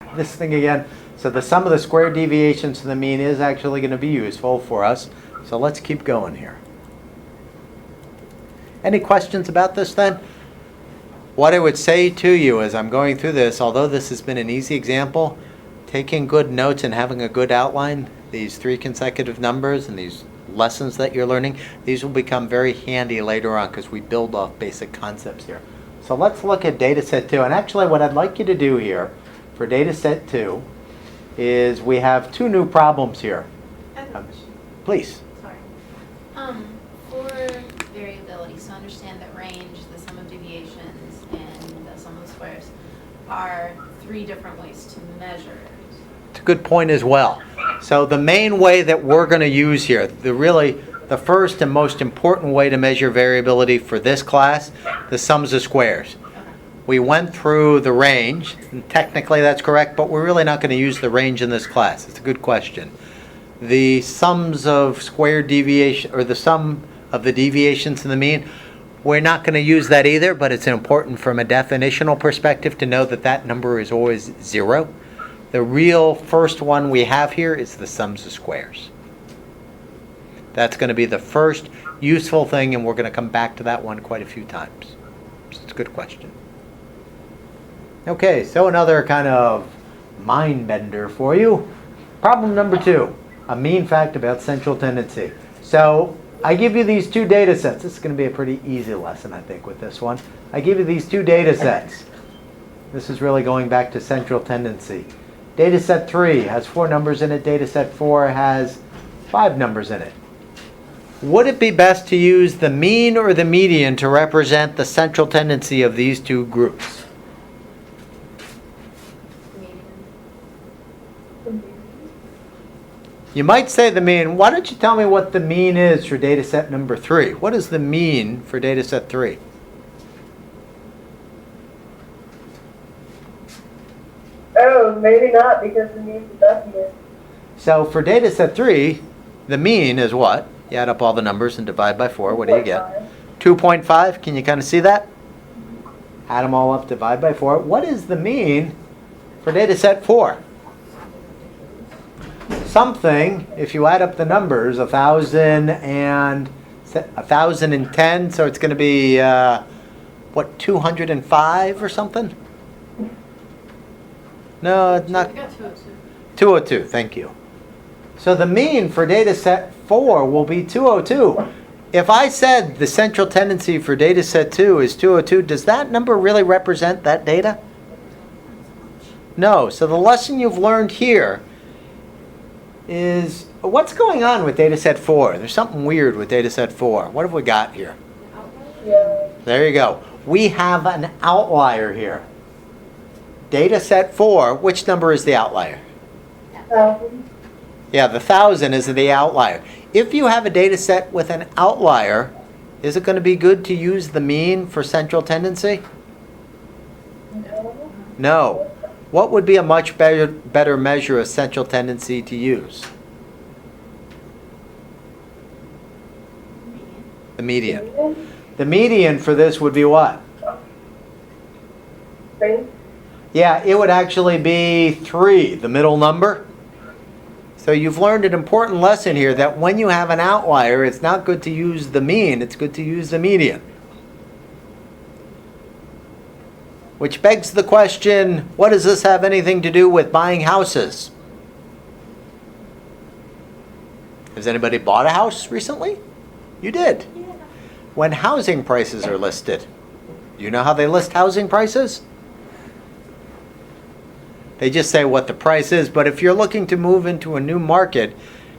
this thing again. So the sum of the square deviations to the mean is actually going to be useful for us. So let's keep going here. Any questions about this then? What I would say to you as I'm going through this, although this has been an easy example, taking good notes and having a good outline, these 3 consecutive numbers and these lessons that you're learning, these will become very handy later on because we build off basic concepts here. So let's look at data set 2. And actually what I'd like you to do here for data set 2 is we have 2 new problems here. Please. Sorry. For variability, so understand that range, the sum of deviations, and the sum of the squares are 3 different ways to measure it. It's a good point as well. So the main way that we're going to use here, the first and most important way to measure variability for this class, the sums of squares. Okay. We went through the range, and technically that's correct, but we're really not going to use the range in this class. It's a good question. The sums of square deviation, or the sum of the deviations in the mean, we're not going to use that either, but it's important from a definitional perspective to know that that number is always 0. The real first one we have here is the sums of squares. That's going to be the first useful thing, and we're going to come back to that one quite a few times. So it's a good question. Okay, so another kind of mind bender for you. Problem number 2, a mean fact about central tendency. So I give you these 2 data sets. This is going to be a pretty easy lesson, I think, with this one. I give you these 2 data sets. This is really going back to central tendency. Data set 3 has 4 numbers in it. Data set 4 has 5 numbers in it. Would it be best to use the mean or the median to represent the central tendency of these 2 groups? You might say the mean. Why don't you tell me what the mean is for data set number 3? What is the mean for data set 3? Oh, maybe not, because the mean is definite. So for data set 3, the mean is what? You add up all the numbers and divide by 4. What do you get? 2.5. Can you kind of see that? Add them all up, divide by 4. What is the mean for data set 4? Something, if you add up the numbers, 1,010, so it's going to be, 205 or something? No, not. 202, thank you. So the mean for data set 4 will be 202. If I said the central tendency for data set 2 is 202, does that number really represent that data? No. So the lesson you've learned here is what's going on with data set 4? There's something weird with data set 4. What have we got here? Yeah. There you go. We have an outlier here. Data set 4, which number is the outlier? 1,000. Yeah, the 1,000 is the outlier. If you have a data set with an outlier, is it going to be good to use the mean for central tendency? No. No. What would be a much better measure of central tendency to use? The median. The median for this would be what? 3. Yeah, it would actually be 3, the middle number. So you've learned an important lesson here that when you have an outlier, it's not good to use the mean, it's good to use the median. Which begs the question, what does this have anything to do with buying houses? Has anybody bought a house recently? You did. Yeah. When housing prices are listed, do you know how they list housing prices? They just say what the price is, but if you're looking to move into a new market,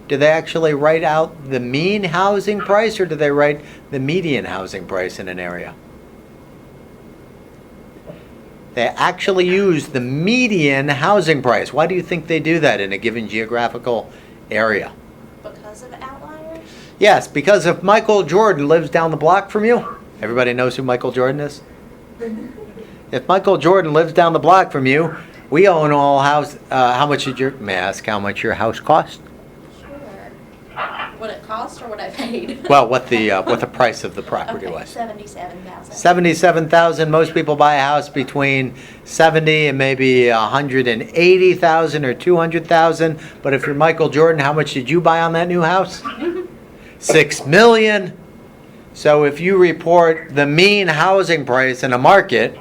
do they actually write out the mean housing price, or do they write the median housing price in an area? They actually use the median housing price. Why do you think they do that in a given geographical area? Because of outliers? Yes, because if Michael Jordan lives down the block from you, everybody knows who Michael Jordan is? If Michael Jordan lives down the block from you, we own all house. How much did may I ask how much your house cost? Sure. What it cost or what I paid? Well, what the price of the property Okay, was. 77,000. 77,000. Most people buy a house between 70 and maybe 180,000 or 200,000. But if you're Michael Jordan, how much did you buy on that new house? 6 million. So if you report the mean housing price in a market,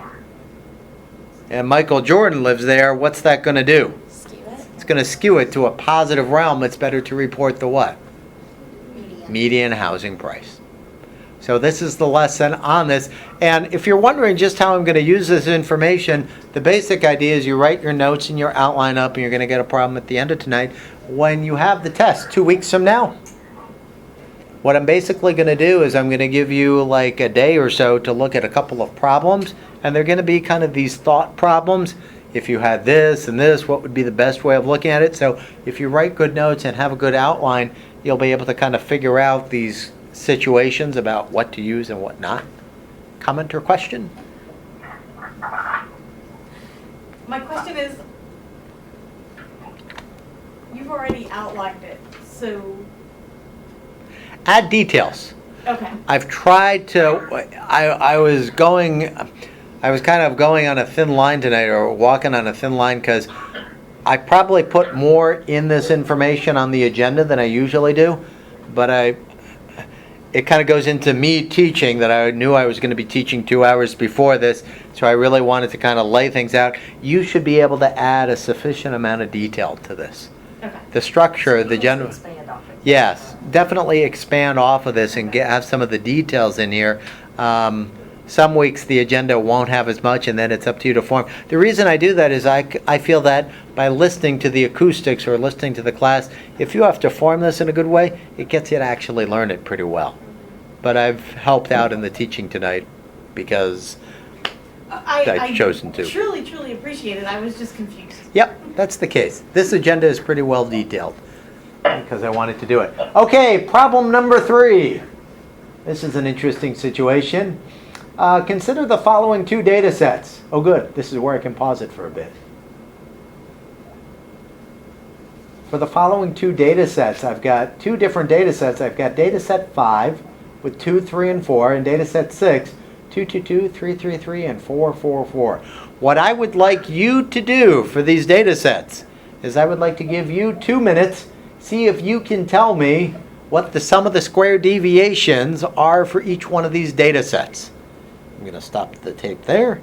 and Michael Jordan lives there, what's that going to do? Skew it. It's going to skew it to a positive realm. It's better to report the what? Median housing price. So this is the lesson on this. And if you're wondering just how I'm going to use this information, the basic idea is you write your notes and your outline up, and you're going to get a problem at the end of tonight. When you have the test 2 weeks from now, what I'm basically going to do is I'm going to give you like a day or so to look at a couple of problems, and they're going to be kind of these thought problems. If you had this and this, what would be the best way of looking at it? So if you write good notes and have a good outline, you'll be able to kind of figure out these situations about what to use and what not. Comment or question? My question is, you've already outlined it, so, Add details. okay. I've tried to, I was kind of going on a thin line tonight, or walking on a thin line, because I probably put more in this information on the agenda than I usually do, but it kind of goes into me teaching that I knew I was going to be teaching 2 hours before this, so I really wanted to kind of lay things out. You should be able to add a sufficient amount of detail to this. Okay. The structure, the general... Expand off it. Yes, definitely expand off of this and have some of the details in here. Some weeks the agenda won't have as much, and then it's up to you to form. The reason I do that is I feel that by listening to the acoustics or listening to the class, if you have to form this in a good way, it gets you to actually learn it pretty well. But I've helped out in the teaching tonight because I've chosen to. I truly appreciate it. I was just confused. Yep, that's the case. This agenda is pretty well detailed because I wanted to do it. Okay, problem number 3. This is an interesting situation. Consider the following 2 data sets. Oh good, this is where I can pause it for a bit. For the following 2 data sets, I've got 2 different data sets. I've got data set 5 with 2, 3, and 4, and data set 6, 2, 2, 2, 3, 3, 3, and 4, 4, 4. What I would like you to do for these data sets is I would like to give you 2 minutes, see if you can tell me what the sum of the square deviations are for each one of these data sets. I'm going to stop the tape there.